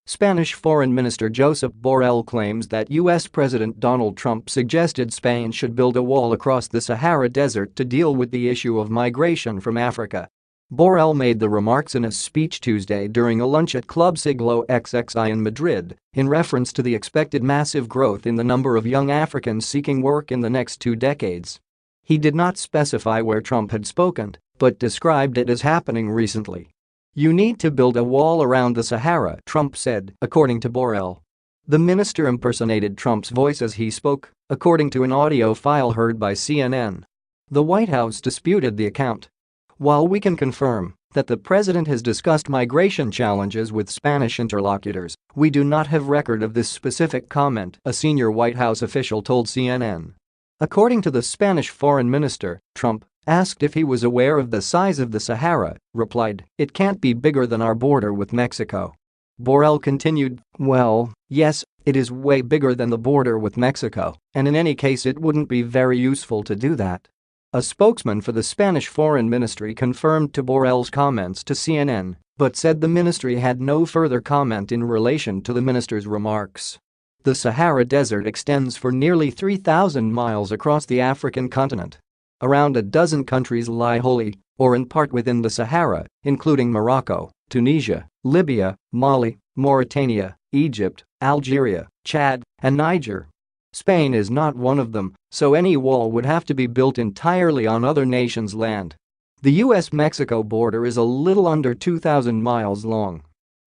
Spanish Foreign Minister Josep Borrell claims that U.S. President Donald Trump suggested Spain should build a wall across the Sahara Desert to deal with the issue of migration from Africa. Borrell made the remarks in a speech Tuesday during a lunch at Club Siglo XXI in Madrid, in reference to the expected massive growth in the number of young Africans seeking work in the next 2 decades. He did not specify where Trump had spoken, but described it as happening recently. "You need to build a wall around the Sahara," Trump said, according to Borrell. The minister impersonated Trump's voice as he spoke, according to an audio file heard by CNN. The White House disputed the account. While we can confirm that the president has discussed migration challenges with Spanish interlocutors, we do not have record of this specific comment, a senior White House official told CNN. According to the Spanish foreign minister, Trump, asked if he was aware of the size of the Sahara, replied, "It can't be bigger than our border with Mexico." Borrell continued, "Well, yes, it is way bigger than the border with Mexico, and in any case it wouldn't be very useful to do that." A spokesman for the Spanish Foreign Ministry confirmed to Borrell's comments to CNN, but said the ministry had no further comment in relation to the minister's remarks. The Sahara Desert extends for nearly 3,000 miles across the African continent. Around a dozen countries lie wholly or in part within the Sahara, including Morocco, Tunisia, Libya, Mali, Mauritania, Egypt, Algeria, Chad, and Niger. Spain is not one of them, so any wall would have to be built entirely on other nations' land. The US-Mexico border is a little under 2,000 miles long.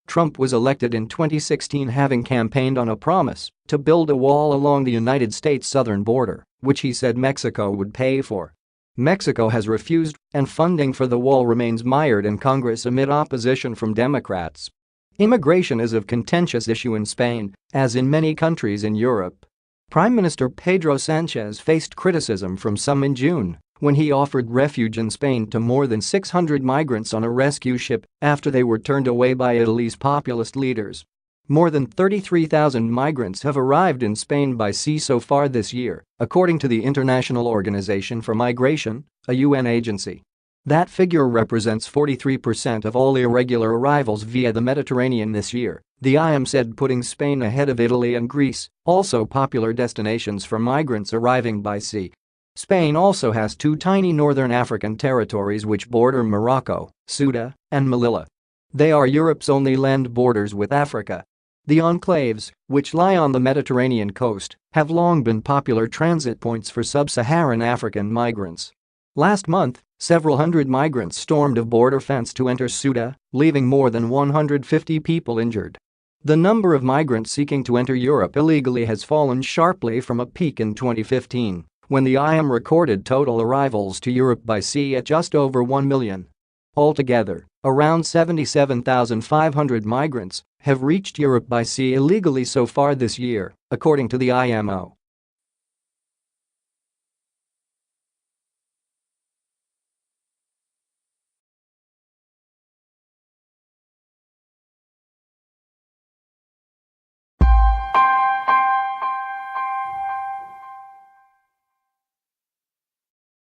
Trump was elected in 2016 having campaigned on a promise to build a wall along the United States southern border, which he said Mexico would pay for. Mexico has refused, and funding for the wall remains mired in Congress amid opposition from Democrats. Immigration is a contentious issue in Spain, as in many countries in Europe. Prime Minister Pedro Sanchez faced criticism from some in June when he offered refuge in Spain to more than 600 migrants on a rescue ship after they were turned away by Italy's populist leaders. More than 33,000 migrants have arrived in Spain by sea so far this year, according to the International Organization for Migration, a UN agency. That figure represents 43% of all irregular arrivals via the Mediterranean this year, the IOM said, putting Spain ahead of Italy and Greece, also popular destinations for migrants arriving by sea. Spain also has 2 tiny northern African territories which border Morocco, Ceuta, and Melilla. They are Europe's only land borders with Africa. The enclaves, which lie on the Mediterranean coast, have long been popular transit points for sub-Saharan African migrants. Last month, several hundred migrants stormed a border fence to enter Ceuta, leaving more than 150 people injured. The number of migrants seeking to enter Europe illegally has fallen sharply from a peak in 2015, when the IOM recorded total arrivals to Europe by sea at just over 1 million. Altogether, around 77,500 migrants have reached Europe by sea illegally so far this year, according to the IMO.